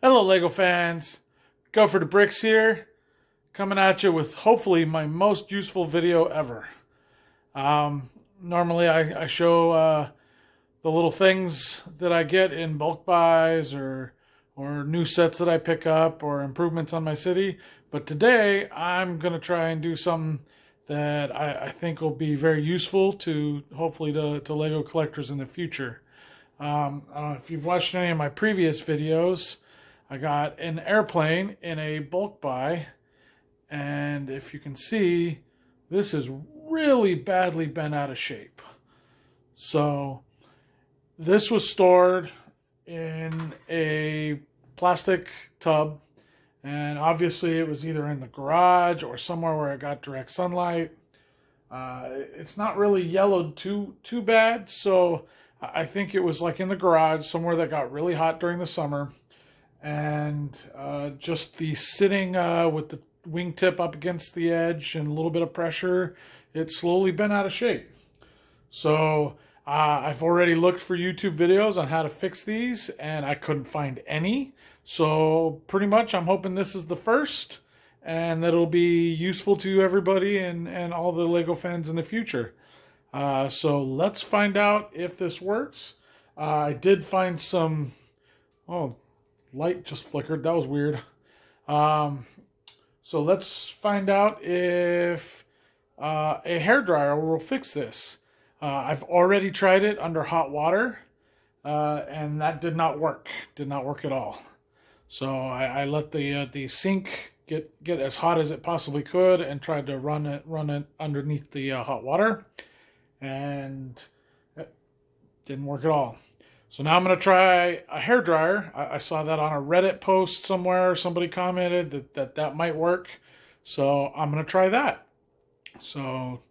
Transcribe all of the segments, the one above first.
Hello, Lego fans. Go for the Bricks here, coming at you with hopefully my most useful video ever. Normally, I show the little things that I get in bulk buys or new sets that I pick up or improvements on my city. But today, I'm going to try and do something that I think will be very useful to hopefully to Lego collectors in the future. If you've watched any of my previous videos, I got an airplane in a bulk buy, and if you can see, this is really badly bent out of shape. So this was stored in a plastic tub, and obviously it was either in the garage or somewhere where it got direct sunlight. It's not really yellowed too bad, so I think it was like in the garage somewhere that got really hot during the summer. And just the sitting with the wingtip up against the edge and a little bit of pressure, it slowly bent out of shape. So I've already looked for YouTube videos on how to fix these, and I couldn't find any. So pretty much I'm hoping this is the first, and that it'll be useful to everybody and all the Lego fans in the future. So let's find out if this works. I did find some... Oh, light just flickered. That was weird. So let's find out if a hairdryer will fix this. I've already tried it under hot water, and that did not work. Did not work at all. So I let the sink get as hot as it possibly could and tried to run it underneath the hot water, and it didn't work at all. So now I'm going to try a hairdryer. I saw that on a Reddit post somewhere. Somebody commented that might work. So I'm going to try that. So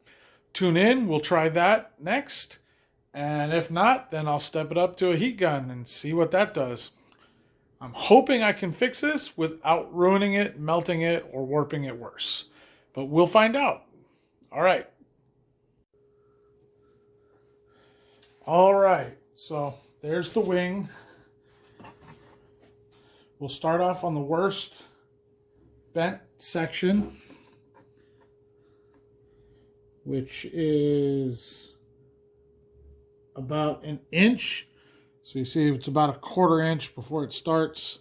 tune in. We'll try that next. And if not, then I'll step it up to a heat gun and see what that does. I'm hoping I can fix this without ruining it, melting it, or warping it worse. But we'll find out. All right. All right. So there's the wing. We'll start off on the worst bent section, which is about an inch. So you see it's about a quarter inch before it starts.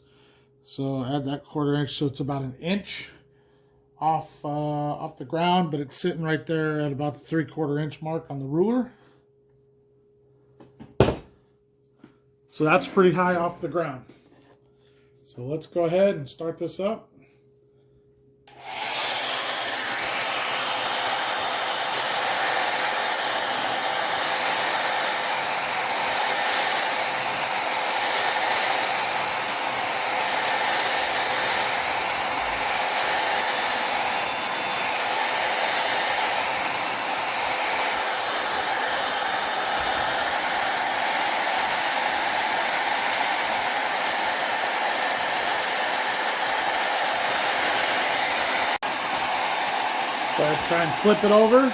So add that quarter inch, so it's about an inch off the ground, but it's sitting right there at about the 3/4 inch mark on the ruler. So that's pretty high off the ground. So let's go ahead and start this up. So I try and flip it over.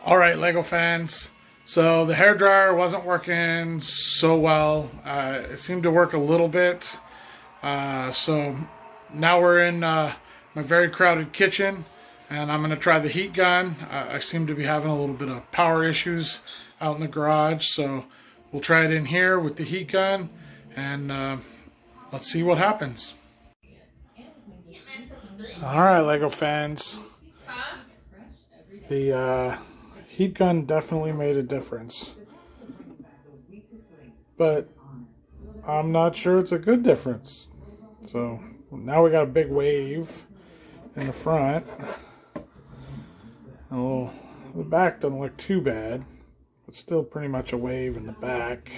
All right, Lego fans. So the hairdryer wasn't working so well. It seemed to work a little bit. So now we're in my very crowded kitchen, and I'm going to try the heat gun. I seem to be having a little bit of power issues out in the garage, so we'll try it in here with the heat gun, and let's see what happens. Alright, LEGO fans. The heat gun definitely made a difference. But I'm not sure it's a good difference. So now we got a big wave in the front. The back doesn't look too bad, but still pretty much a wave in the back.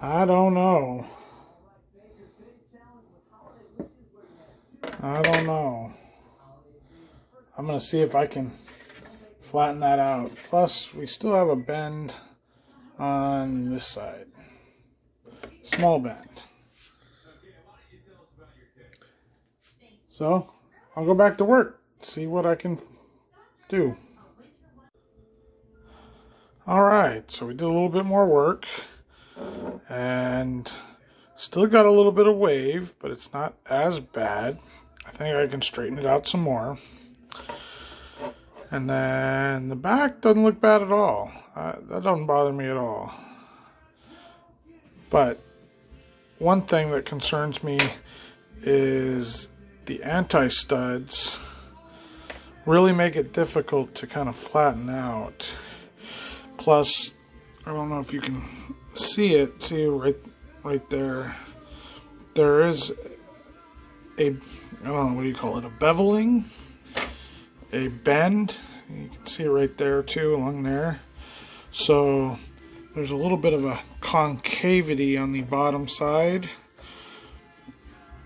I don't know. I'm going to see if I can flatten that out. Plus, we still have a bend on this side. Small bend. So, I'll go back to work. See what I can do. Alright, so we did a little bit more work. And still got a little bit of wave, but it's not as bad. I think I can straighten it out some more. And then the back doesn't look bad at all. That doesn't bother me at all. But one thing that concerns me is the anti-studs really make it difficult to kind of flatten out. Plus, I don't know if you can see it too, right there. There is a, I don't know, what do you call it, a beveling? A bend. You can see it right there too, along there. So there's a little bit of a concavity on the bottom side,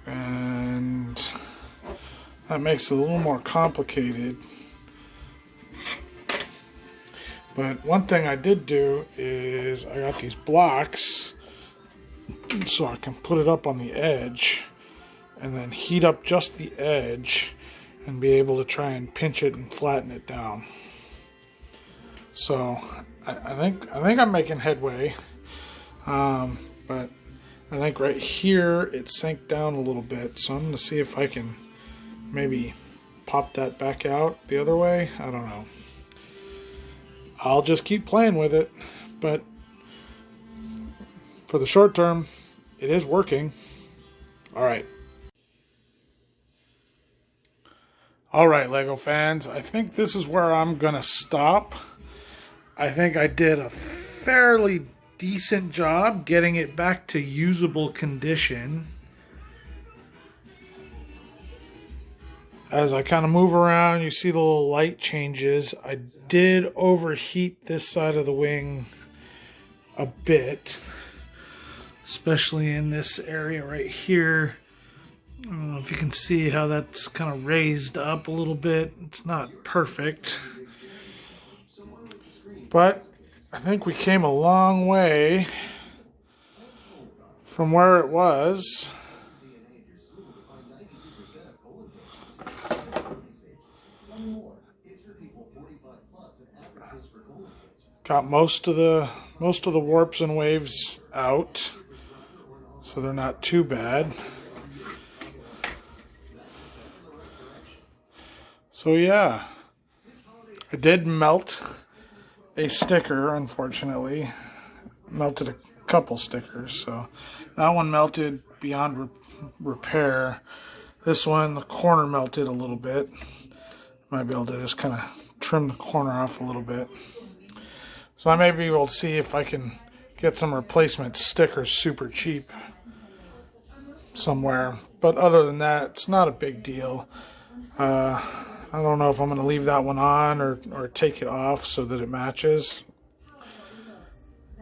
and that makes it a little more complicated. But one thing I did do is I got these blocks so I can put it up on the edge and then heat up just the edge and be able to try and pinch it and flatten it down. So I think I'm making headway, but I think right here it sank down a little bit, so I'm going to see if I can maybe pop that back out the other way. I don't know. I'll just keep playing with it, but for the short term, it is working. Alright, LEGO fans, I think this is where I'm going to stop. I think I did a fairly decent job getting it back to usable condition. As I kind of move around, you see the little light changes. I did overheat this side of the wing a bit, especially in this area right here. I don't know if you can see how that's kind of raised up a little bit. It's not perfect, but I think we came a long way from where it was. Got most of the warps and waves out, so they're not too bad. So yeah, I did melt a sticker, unfortunately. Melted a couple stickers, so that one melted beyond repair. This one, the corner melted a little bit. Might be able to just kind of trim the corner off a little bit. So I may be able to see if I can get some replacement stickers super cheap somewhere. But other than that, it's not a big deal. I don't know if I'm going to leave that one on or take it off so that it matches.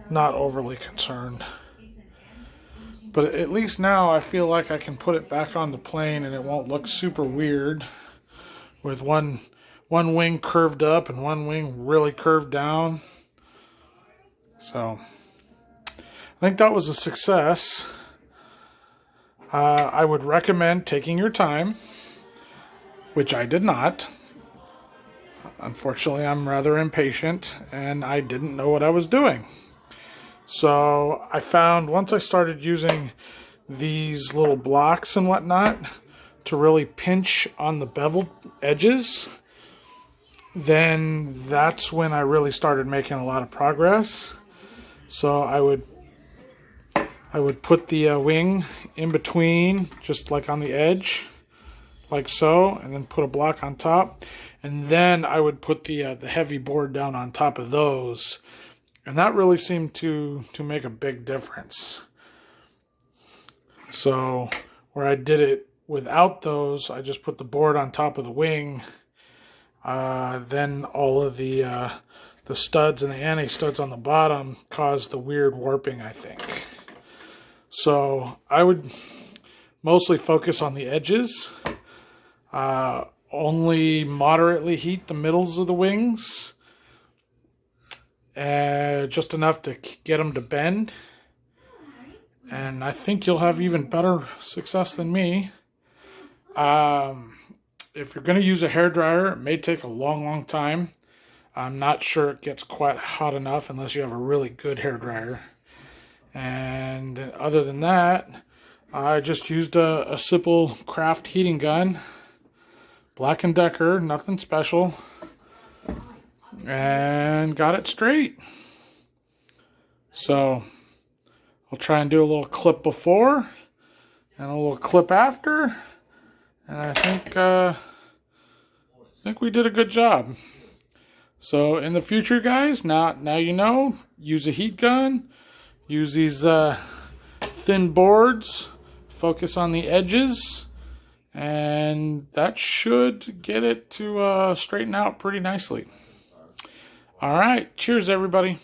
Not overly concerned. But at least now I feel like I can put it back on the plane and it won't look super weird with one wing curved up and one wing really curved down. So I think that was a success. I would recommend taking your time, which I did not. Unfortunately, I'm rather impatient and I didn't know what I was doing. So I found once I started using these little blocks and whatnot to really pinch on the beveled edges, then that's when I really started making a lot of progress. So I would put the wing in between, just like on the edge, like so, and then put a block on top, and then I would put the heavy board down on top of those, and that really seemed to make a big difference. So where I did it without those, I just put the board on top of the wing. Then all of the studs and the anti-studs on the bottom caused the weird warping, I think. So I would mostly focus on the edges. Only moderately heat the middles of the wings. Just enough to get them to bend. And I think you'll have even better success than me. If you're going to use a hairdryer, it may take a long time. I'm not sure it gets quite hot enough unless you have a really good hairdryer. And other than that, I just used a simple craft heating gun. Black & Decker, nothing special. And got it straight. So I'll try and do a little clip before and a little clip after. And I think we did a good job. So in the future, guys, now you know, use a heat gun, use these thin boards, focus on the edges, and that should get it to straighten out pretty nicely. All right, cheers, everybody.